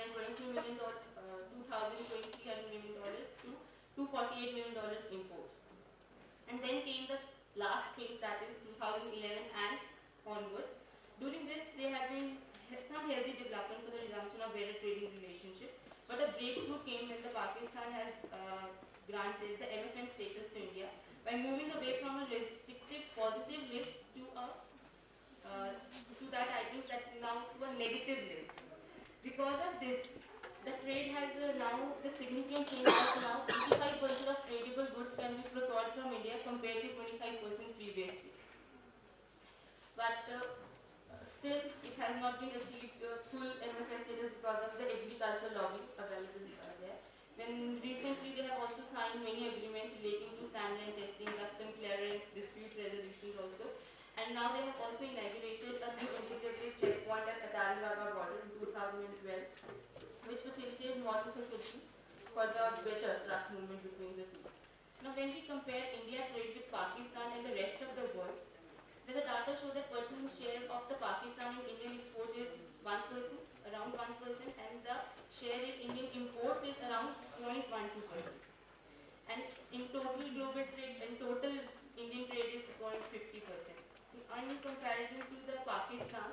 $223 million, $2,300 million to $248 million imports. And then came the last phase, that is 2011 and onwards. During this, there have been some healthy development for the resumption of better trading relationship, but a breakthrough came when the Pakistan has granted the MFN status to India by moving away from a restrictive positive list to a to that items that now to a negative list. Because of this, the trade has now the significant change that now 85% of tradable goods can be procured from India compared to 25% previously. But still, it has not been achieved full MFN status because of the agricultural lobby available there. Then recently, they have also signed many agreements relating to standard testing, custom clearance, dispute resolutions also. And now they have also inaugurated a new integrated checkpoint at Atari Wagah border in 2012, which facilitates modern facilities for the better truck movement between the two. Now, when we compare India trade with Pakistan and the rest of the world, then the data show that personal share of the Pakistani Indian export is 1%, around 1%, and the share in Indian imports is around 0.12%. And in total global trade, and total Indian trade is 0.50%. In comparison to the Pakistan,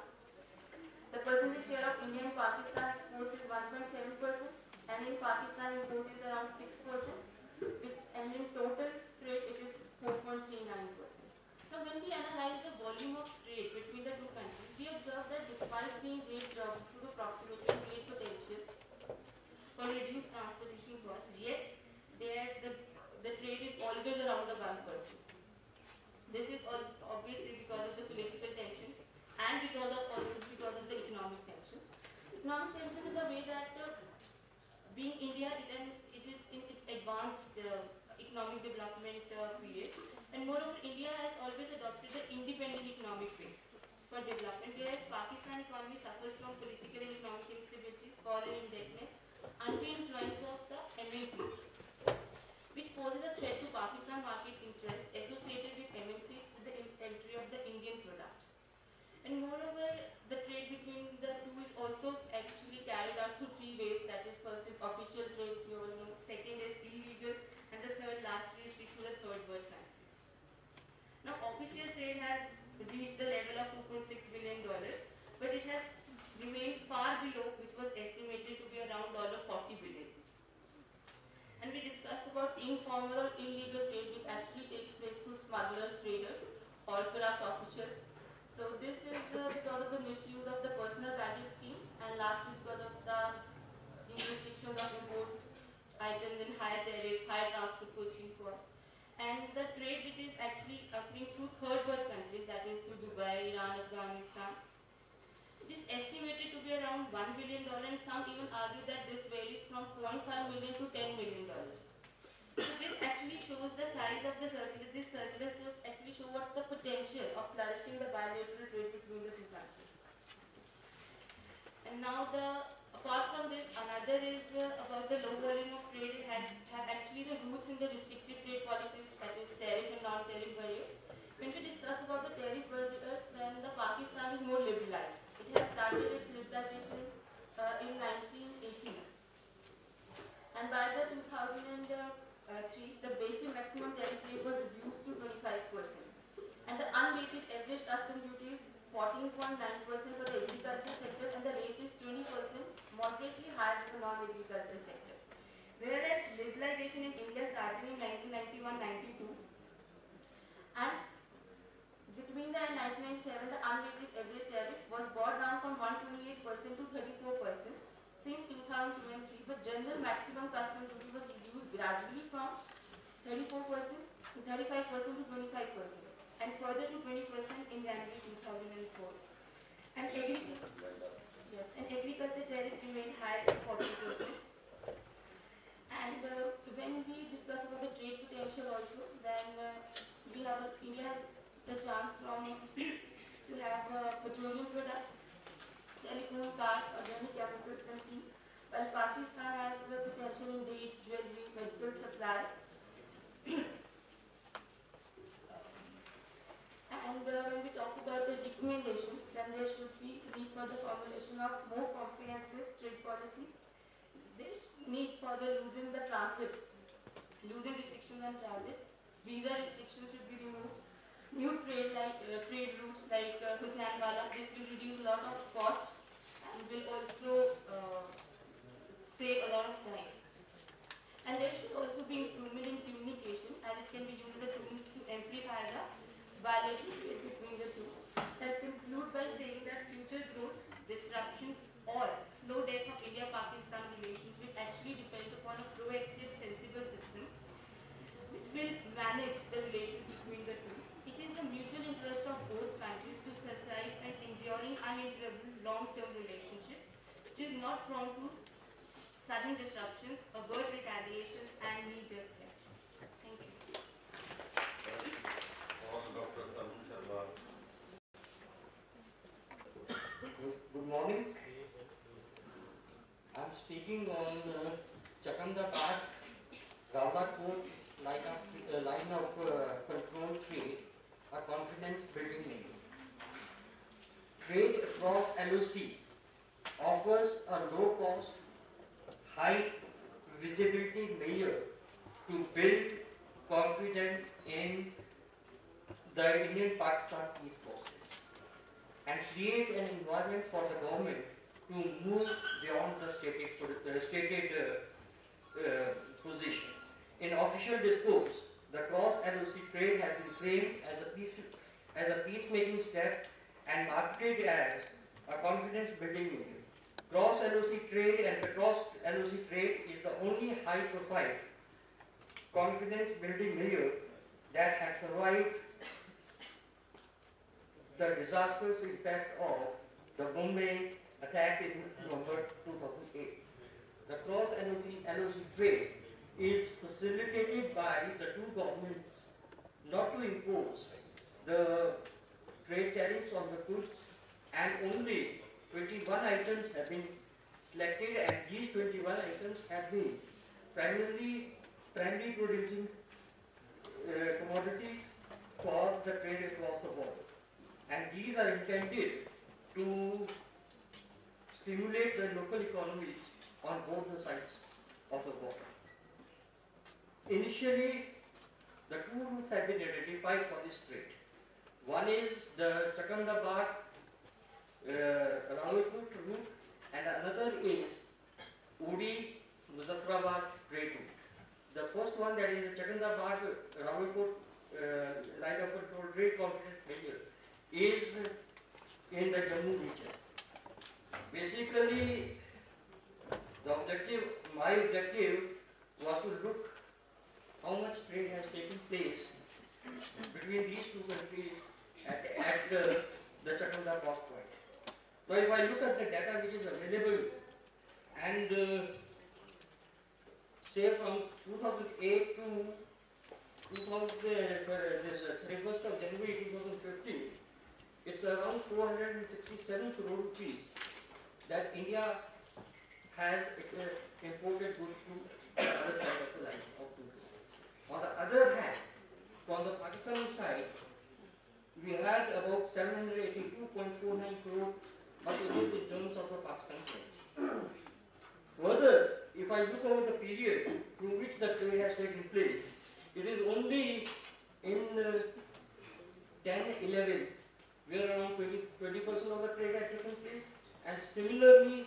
the percentage share of India and Pakistan exports is 1.7%, and in Pakistan import is around 6%, and in total trade it is 4.39%. Now, when we analyze the volume of trade between the two countries, we observe that despite being great geographical proximity and great potential for reduced transportation costs, yet the trade is always around the 1%. This is obviously because of the political tensions and because of the economic tensions. Economic tensions is the way that being India it is in its advanced economic development period, and moreover India has always adopted the independent economic base for development, whereas Pakistan economy suffers from political and economic instability, foreign indebtedness, undue influence of the MNCs, which poses a threat to Pakistan market interest associated with MNCs to the entry of the Indian product. And moreover, the trade between the two is also actually carried out through three ways. That is, first is official trade, you all know, second is illegal, and the third lastly is through the third world countries. Now, official trade has reached the level of $2.6 billion, but it has remained far below, which was estimated to be around $40 billion. And we discussed about informal or illegal trade, which actually takes place through smugglers, traders, or corrupt officials. So this is because of the misuse of the personal baggage scheme, and lastly because of the restrictions of import items and higher tariffs, higher transport coaching costs. And the trade which is actually occurring through third world countries, that is through Dubai, Iran, Afghanistan, it is estimated to be around $1 billion, and some even argue that this varies from $0.5 million to $10 million. So this actually shows the size of the circular. This circular actually shows what the potential of flourishing the bilateral trade between the two countries. And now apart from this, another is about the low volume of trade. It have actually the roots in the restrictive trade policies, that is tariff and non-tariff barriers. When we discuss about the tariff barriers, then the Pakistan is more liberalized. It has started its liberalization in 1980. And by the 2003, the basic maximum tariff rate was reduced to 25%. And the unweighted average custom duty is 14.9% for the agriculture sector, and the rate is 20%, moderately higher than the non-agriculture sector. Whereas liberalization in India started in 1991-92, and between the 1997, the unweighted average tariff was brought down from 128% to 34% since 2002 and 3, but general maximum custom duty was reduced gradually from 34% to 35% to 25%, and further to 20% in January 2004. And agriculture tariff remained high at 40%. And when we discuss about the trade potential also, then India has the chance to have petroleum products, telephone, cars, organic chemicals, and tea, while Pakistan has the potential in dates, jewelry, medical supplies. And when we talk about the recommendations, then there should be need for the formulation of more comprehensive trade need further loosen the transit, loosen restrictions on transit. Visa restrictions should be removed. New trade routes like Hussainwala. This will reduce a lot of cost and will also save a lot of time. And there should also be improvement in communication, as it can be used as a tool to amplify the bilateral trade between the two. Let's conclude by saying that future growth, disruptions, or slow death of India-Pakistan relations will actually depend upon a proactive, sensible system which will manage the relations between the two. It is the mutual interest of both countries to survive an enduring, uninterrupted, long-term relationship, which is not prone to sudden disruptions, avert retaliations, and knee-jerk reactions. Thank you. Dr. Tarun Sharma. Good morning. I'm speaking on Chakandapar, Rawalkot line of control trade, a confidence building measure. Trade across LOC offers a low cost, high visibility measure to build confidence in the Indian-Pakistan peace process and create an environment for the government to move beyond the stated position. In official discourse, the cross-LOC trade has been framed as a peacemaking step and marketed as a confidence-building measure. Cross-LOC trade and the cross-LOC trade is the only high-profile confidence-building measure that has survived the disastrous impact of the Bombay attack in November 2008. The cross-LOC trade is facilitated by the two governments not to impose the trade tariffs on the goods, and only 21 items have been selected, and these 21 items have been primarily producing commodities for the trade across the border. And these are intended to stimulate the local economies on both the sides of the border. Initially, the two routes have been identified for this trade. One is the Chakandapar Rawalkot route, and another is Udi Muzaffarabad trade route. The first one, that is the Chakandapar Rawalkot line of control trade confidence measure, is in the Jammu region. Basically, my objective was to look how much trade has taken place between these two countries at the Chakandapar point. So if I look at the data which is available, and say from 2008 to 31st of January 2015, it's around 467 crore rupees that India has imported goods to the other side of the line of two. On the other hand, from the Pakistani side, we had about 782.49 crore materials in terms of the Pakistan trade. Further, if I look over the period through which the trade has taken place, it is only in 10-11 where around 20% of the trade has taken place, and similarly,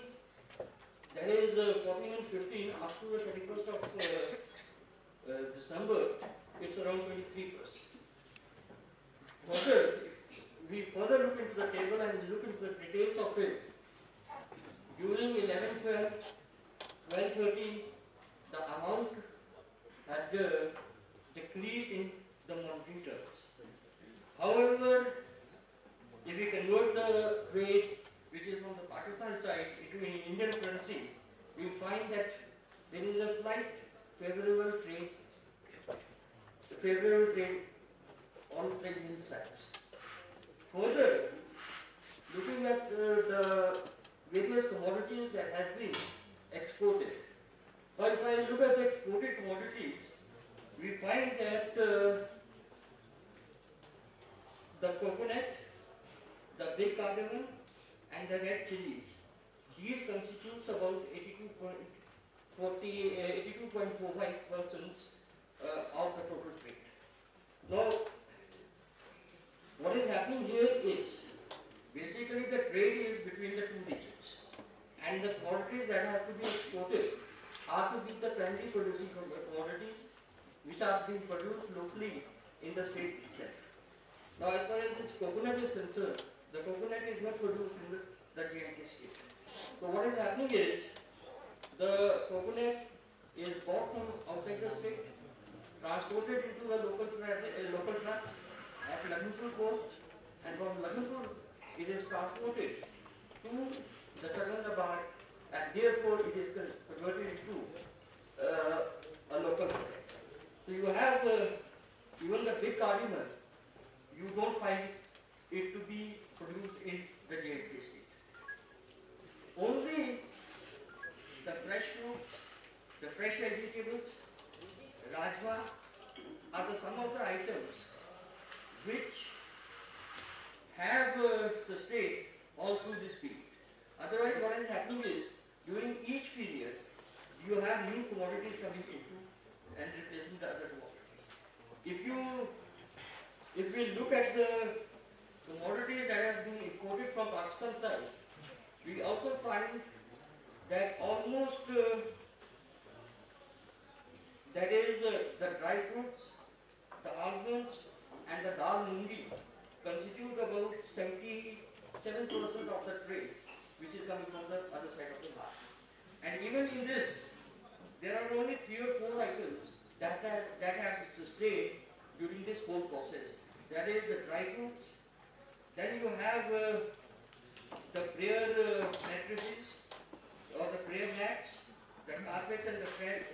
that is 14 and 15 up to the 31st of December, it's around 23%. Further, if we further look into the table and look into the details of it, during 11-12, 12-13, the amount had decreased in the monetary terms. However, if we convert the trade which is from the Pakistan side into Indian currency, we find that there is a slight favorable trade on trading sides. Further, looking at the various commodities that has been exported. But if I look at the exported commodities, we find that the coconut, the big cardamom, and the red chilies, these constitutes about 82.4% 82.45% of the total trade. Now, what is happening here is basically the trade is between the two regions, and the commodities that have to be exported are to be the primary producing commodities which are being produced locally in the state itself. Now, as far as this coconut is concerned, the coconut is not produced in the J&K state. So what is happening is the coconut is bought from outside the state, transported into a local truck at Lakhimpur coast, and from Lakhimpur it is transported to the Secunderabad, and therefore it is converted into a local product. So you have even the big cardamom, you don't find it to be produced in the J&K state. Only the fresh fruits, the fresh vegetables, rajma are some of the items which have sustained all through this period. Otherwise, what is happening is, during each period, you have new commodities coming into and replacing the other commodities. If we look at the commodities that have been imported from Pakistan side, we also find that almost that is the dry fruits, the almonds, and the dal mundi constitute about 77% of the trade which is coming from the other side of the market. And even in this, there are only 3 or 4 items that have sustained during this whole process. That is the dry fruits, then you have the prayer mattresses or the prayer mats, the carpets and the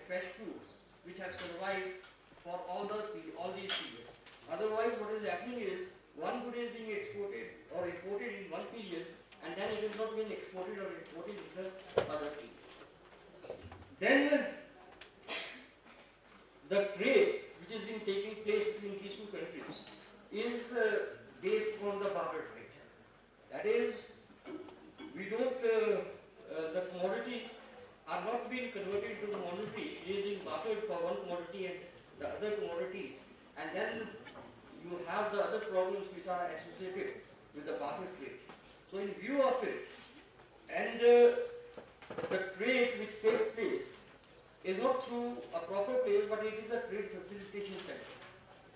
fresh fruits which have survived for all these periods. Otherwise, what is happening is, one good is being exported or imported in one period, and then it is not being exported or imported in the other period. Then the trade which is being taking place between these two countries is based on the barter trade. That is, we don't, the commodities are not being converted into commodities, it is being bartered for one commodity and the other commodity, and then you have the other problems which are associated with the barter trade. So in view of it, and the trade which takes place is not through a proper place, but it is a trade facilitation center.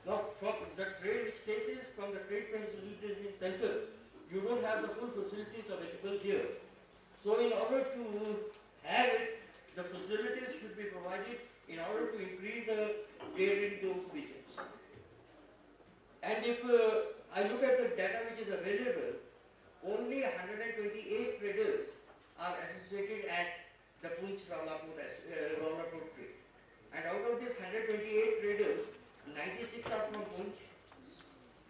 Now, from the trade which takes place from the trade facilitation center, you don't have the full facilities available here. So in order to have it, the facilities should be provided in order to increase the trade in those regions. And if I look at the data which is available, only 128 traders are associated at the Punch-Rawalpur trade. And out of these 128 traders, 96 are from Punch,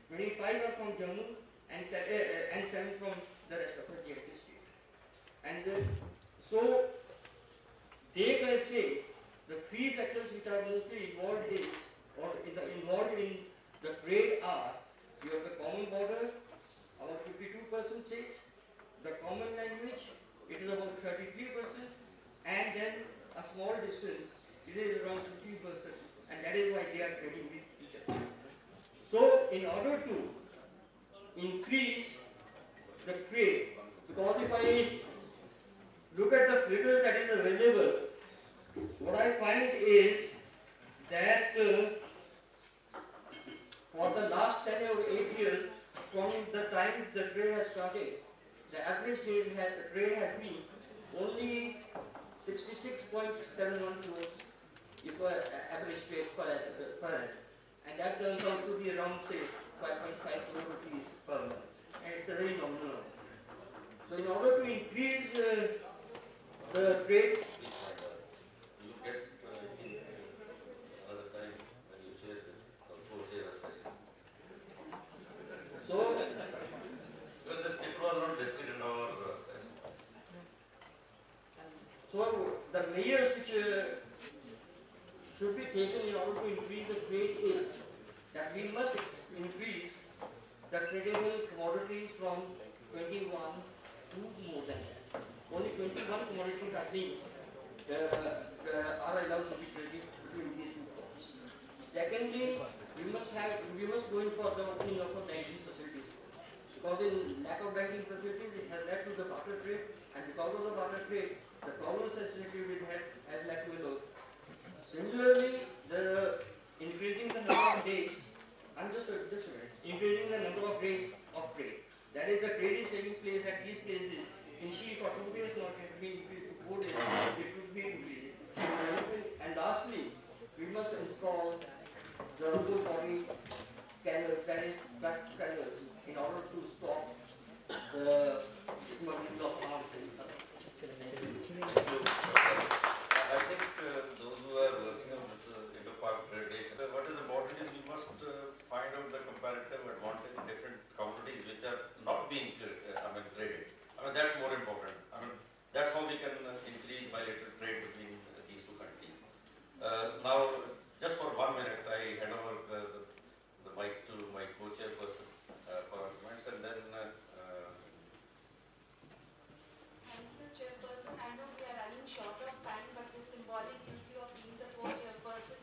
25 are from Jammu, and 7 from the rest of the J&K state. And so they can say the 3 sectors which are mostly involved in the trade are, you have the common border, about 52% says, the common language, it is about 33%, and then a small distance, it is around 15%, and that is why they are trading with each other. So, in order to increase the trade, because if I look at the figure that is available, what I find is that for the last 10 or 8 years, from the time the trade has started, the average trade has been only 66.71 crores if average trade per annum, and that turns out to be around, say, 5.5 crore rupees per month, and it's a very nominal. So in order to increase the trade, You get in another time when you share the session. so Because this paper was not listed in our session. So the measures which should be taken in order to increase the trade is that we must increase the tradable commodities from 21 to more than that. Only 21 commodities are being are allowed to be traded between these two ports. Secondly, we must go in for the opening of a banking facilities, because in lack of banking facilities it has led to the barter trade, and because of the barter trade the problems associated with it has led to a loss. Similarly, the increasing the number of days, increasing the number of days of trade. That is, the trade is taking place at these places. Initially for 2 days, not it will be increased to 4 days. It should be increased. And lastly, we must install the full body scanners, that is, back scanners, in order to stop the smuggling of arms and other. I think those who are working on this Indo-Pak trade, what is important is we must find out the comparative advantage in different commodities which are not being traded. That's more important. That's how we can increase bilateral trade between these two countries. Now, just for 1 minute, I hand over the mic to my co-chairperson for arguments, and then Thank you, Chairperson. I know we are running short of time, but the symbolic duty of being the co-chairperson,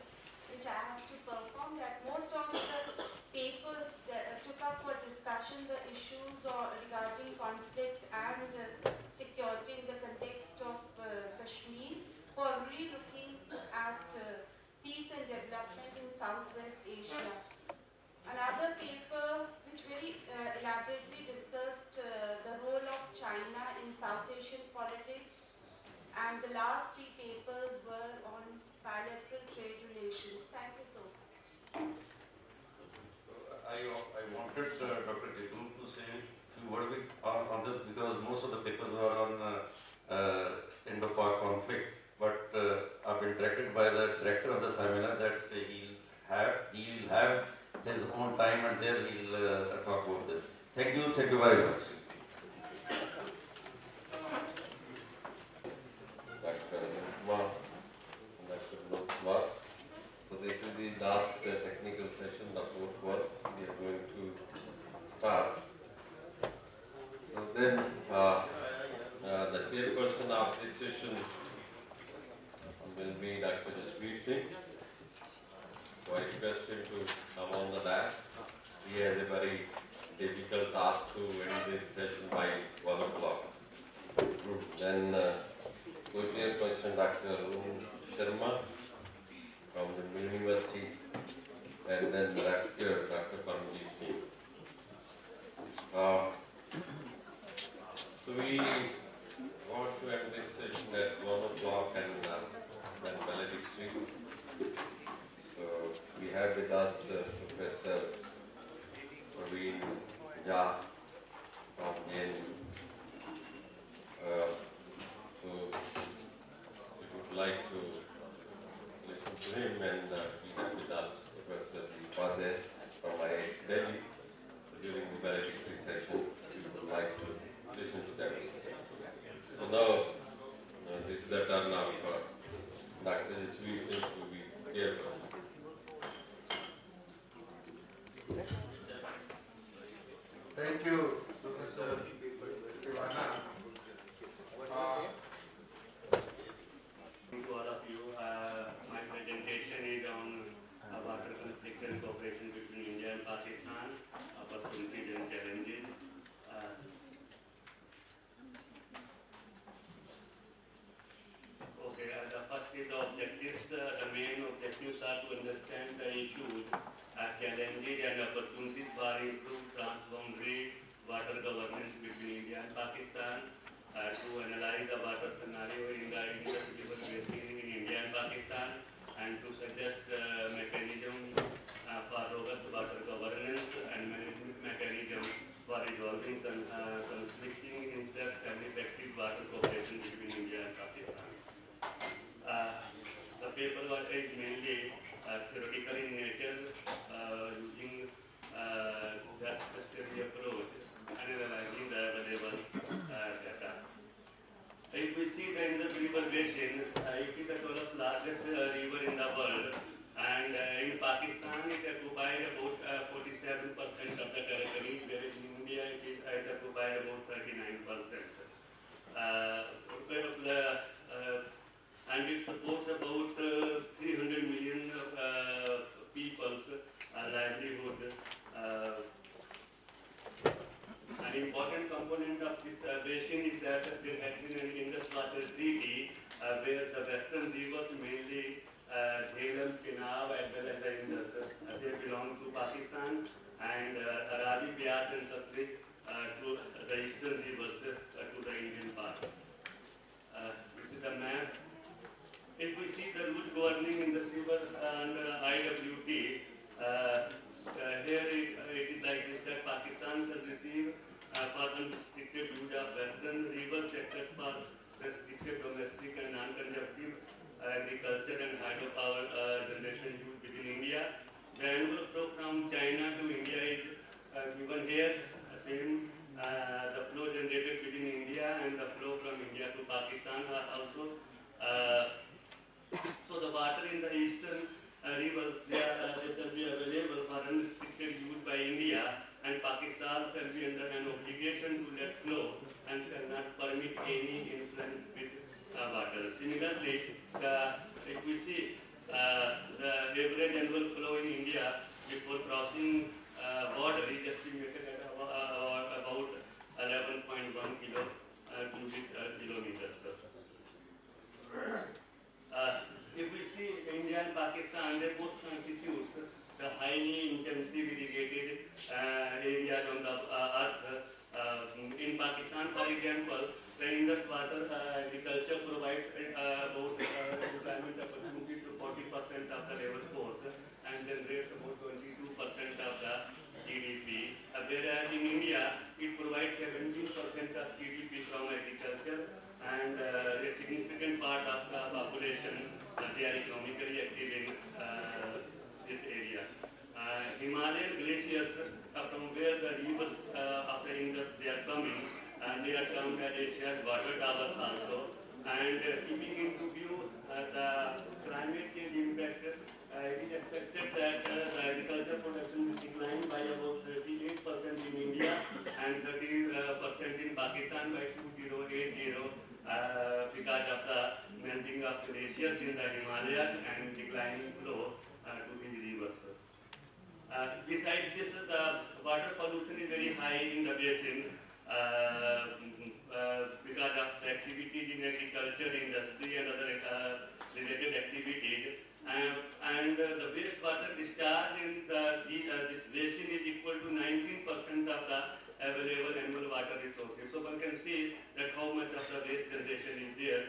which I have to perform, that most of the papers that took up for discussion the issues regarding conflict and security in the context of Kashmir, for re-looking at peace and development in Southwest Asia. Another paper which very elaborately discussed the role of China in South Asian politics, and the last 3 papers were on bilateral trade relations. Thank you so much. I wanted Dr. Jagru to say a few words on this, because most of the papers were on Indo-Pak conflict, but I've been directed by the director of the seminar that he'll have his own time, and there he'll talk about this. Thank you very much. Dr. Kumar, Dr. Vinod Kumar. So this is the last technical session, the fourth one. We are going to start. So then, the chairperson of this session will be Dr. Jasveer Singh. So I request him to come on the dais. He has a very difficult task to end this session by 1 o'clock. Then, co-chairperson Dr. Arun Sharma from the University, and then the rector Dr. Paramjeet Singh. So we want to end this session at 1 o'clock, and then valedictory. So we have with us Professor Praveen Jha from JNU. So we would like to listen to him, and we have with us Professor Upadhyay from IIT Delhi. During the valedictory session, we would like to listen to them. So now, this is the turn of Dr. Jasveer Singh to be chairperson. Thank you, Professor Ivana. To all of you, my presentation is on water conflict and cooperation between India and Pakistan, opportunities and challenges. The first is the objectives. The main objectives are to understand the issues, challenges and opportunities for improved transboundary water governance between India and Pakistan, to analyze the water scenario in the Indus-River basin in India and Pakistan, and to suggest mechanisms for robust water governance and management mechanisms for resolving conflicting interests and effective water cooperation between India and Pakistan. The paper is mainly theoretical in nature, using that study approach and analyzing the available data. If we see the Indus-River basin, it is the 12th largest river in the world, and in Pakistan it occupied about 47% of the territory, whereas in India it occupied about 39%. And supports about 300 million people's livelihood. An important component of this basin is that there has been an Indus Water Treaty where the western rivers, mainly Jhelum, Chenab as well as the Indus, they belong to Pakistan, and Ravi, Beas and Satluj to the eastern rivers to the Indian part. This is the map. If we see the rules governing Indus River under IWT, here it is like this that Pakistan shall receive for unrestricted use of western river sector for restricted domestic and non-conductive agriculture and hydropower generation use within India. The annual flow from China to India is given here. Same, the flow generated within India and the flow from India to Pakistan are also. So the water in the eastern rivers, they shall be available for unrestricted use by India, and Pakistan shall be under an obligation to let flow and shall not permit any influence with water. Similarly, if we see the average annual flow in India before crossing border is estimated at about 11.1 cubic kilometers. If we see India and Pakistan, they both constitute the highly intensive irrigated areas on the earth. In Pakistan, for example, the Indus water agriculture provides about employment opportunity to 40% of the labor force and generates about 22% of the GDP. Whereas in India, it provides 17% of GDP from agriculture, and a significant part of the population, they are economically active in this area. Himalayan glaciers, from where the rivers of the Indus they are coming, they are termed as Asia's water towers also. And keeping into view the climate change impact, it is expected that the agriculture production will decline by about 38% in India and 30% in Pakistan by 2080 because of the melting of glaciers in the Himalayas and declining flow to these rivers. Besides this, the water pollution is very high in the basin because of the activities in agriculture, industry and other related activities. And the wastewater discharge in this basin is equal to 19% of the available annual water resources. So one can see that how much of the waste generation is there,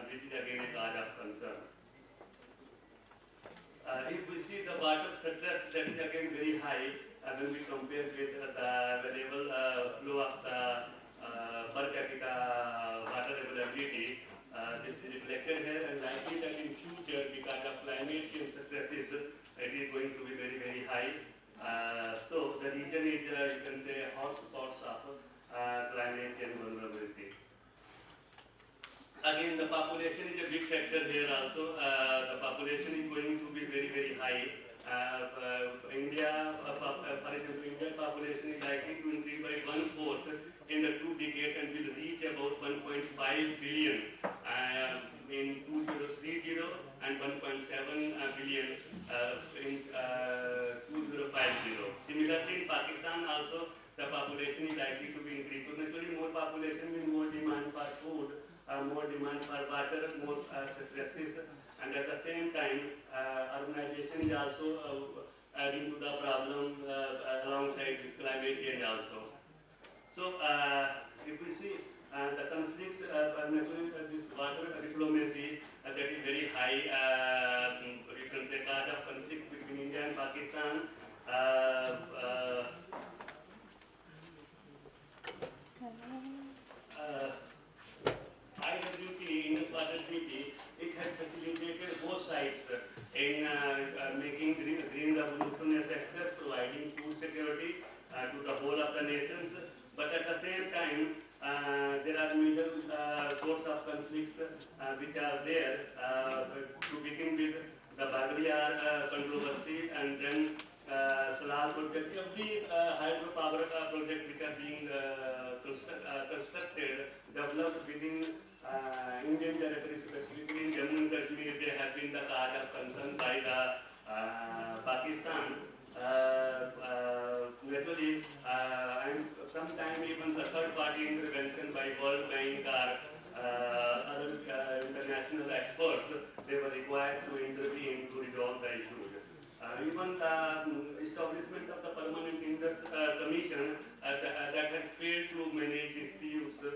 which is again a cause of concern. If we see the water surplus, that is again very high when we compare with the available flow of the per capita water availability. This is reflected here, and likely that in future, because of climate change stresses, it is going to be very, very high. So the region is, you can say, hotspots of climate change vulnerability. Again, the population is a big factor here also. The population is going to be very, very high. India, for example, Indian population is likely to increase by 1/4 in the 2 decades and will reach about 1.5 billion in 2030 and 1.7 billion in 2050. Similarly, in Pakistan also, the population is likely to be increased. So naturally, more population means more demand for food, more demand for water, more stresses, and at the same time, urbanization is also adding to the problem alongside with climate change also. So, if we see the conflicts, naturally this water diplomacy that is very high, you can say cause of conflict between India and Pakistan. IWT, Indus Water Treaty, it has facilitated both sides in making green revolution a success, providing food security to the whole of the nations. But at the same time, there are major sources of conflicts which are there. To begin with, the Baghdiyar controversy, and then Salal project. Every hydropower project which are being constructed, developed within Indian territory, specifically in Jammu and Kashmir, Pakistan, naturally, and sometimes even the third-party intervention by World Bank or other international experts, they were required to intervene to resolve the issues. Even the establishment of the Permanent Indus Commission that had failed to manage disputes over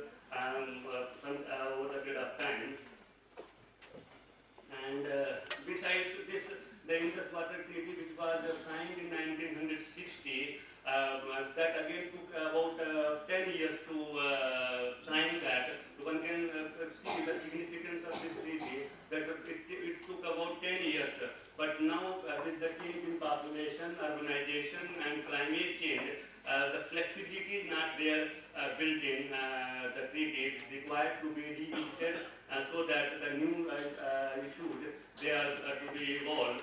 the period of time. And besides this, the Indus Water Treaty, which was signed in 1960, that again took about 10 years to sign that. One can see the significance of this treaty, that it took about 10 years. But now, with the change in population, urbanization, and climate change, the flexibility is not there built in the treaty. It is required to be revisited so that the new issues, they are to be evolved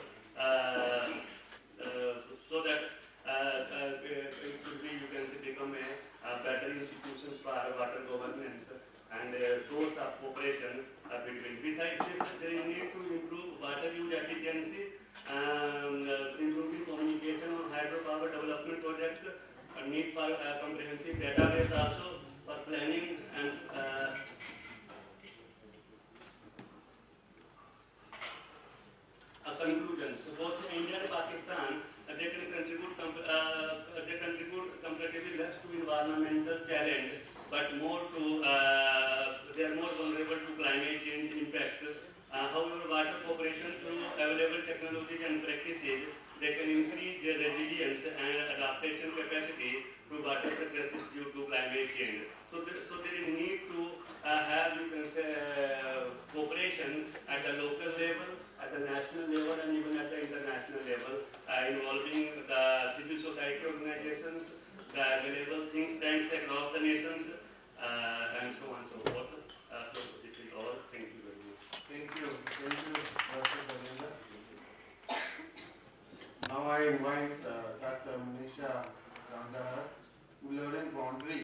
so that it should be, you can say, become a better institutions for water governance and source of cooperation between. Besides this, there is need to improve water use efficiency, improving communication on hydropower development projects, need for comprehensive database also for planning and conclusions. Both India and Pakistan, they contribute comparatively less to environmental challenge, but more to they are more vulnerable to climate change impact. However, water cooperation through available technologies and practices, they can increase their resilience and adaptation capacity to water stresses due to climate change. So there is need to have, you can say, cooperation at the local level, at the national level, and even at the international level, involving the civil society organizations, the available think tanks across the nations, and so on and so forth. So this is all. Thank you very much. Thank you, Dr. Dharmendra. Now I invite Dr. Manisha Gangahar, who will learn boundary.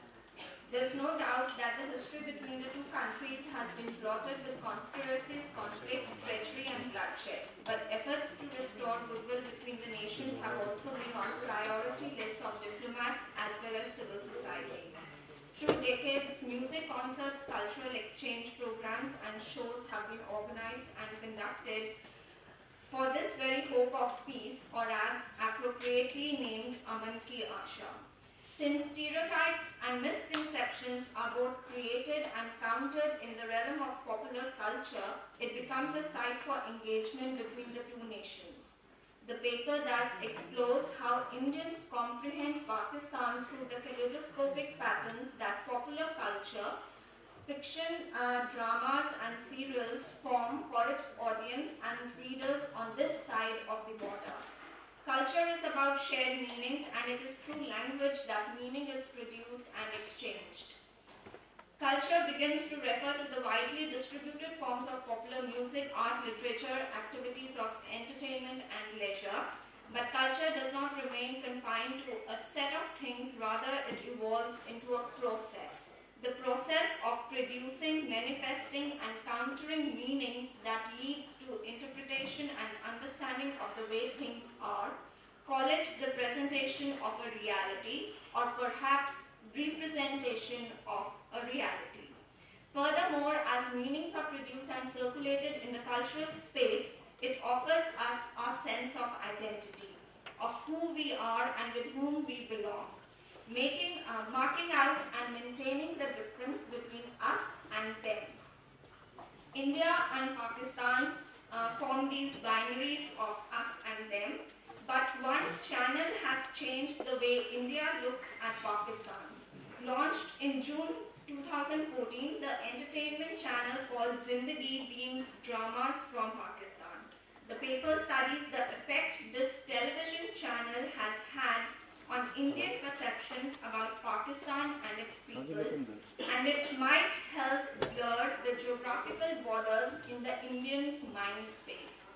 There's no doubt that the history between the two countries has been blotted with conspiracies, conflicts, treachery and bloodshed. But efforts to restore goodwill between the nations have also been on the priority list of diplomats as well as civil society. Through decades, music concerts, cultural exchange programs and shows have been organized and conducted for this very hope of peace, or as appropriately named Aman Ki Asha. Since stereotypes and misconceptions are both created and countered in the realm of popular culture, it becomes a site for engagement between the two nations. The paper thus explores how Indians comprehend Pakistan through the kaleidoscopic patterns that popular culture, fiction, dramas and serials form for its audience and readers on this side of the border. Culture is about shared meanings, and it is through language that meaning is produced and exchanged. Culture begins to refer to the widely distributed forms of popular music, art, literature, activities of entertainment and leisure. But culture does not remain confined to a set of things, rather it evolves into a process. The process of producing, manifesting and countering meanings that leads to interpretation and understanding of the way things are. Call it the presentation of a reality, or perhaps representation of a reality. Furthermore, as meanings are produced and circulated in the cultural space, it offers us our sense of identity, of who we are and with whom we belong, marking out and maintaining the difference between us and them. India and Pakistan form these binaries of us and them, but one channel has changed the way India looks at Pakistan. Launched in June 2014, the entertainment channel called Zindagi beams dramas from Pakistan. The paper studies the effect this television channel has had on Indian perceptions about Pakistan and its people, and it might help blur the geographical borders in the Indian's mind space.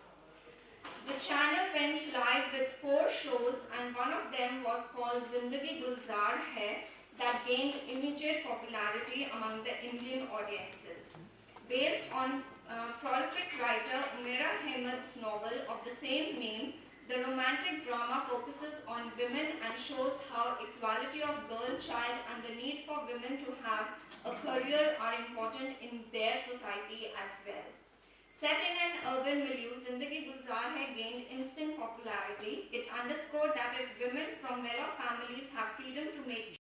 The channel went live with 4 shows, and one of them was called Zindagi Gulzar Hai, that gained immediate popularity among the Indian audiences. Based on prolific writer Umaira Ahmed's novel of the same name, The romantic drama focuses on women and shows how equality of girl child and the need for women to have a career are important in their society as well. Set in an urban milieu, Zindagi Gulzar Hai gained instant popularity. It underscored that if women from well-off families have freedom to make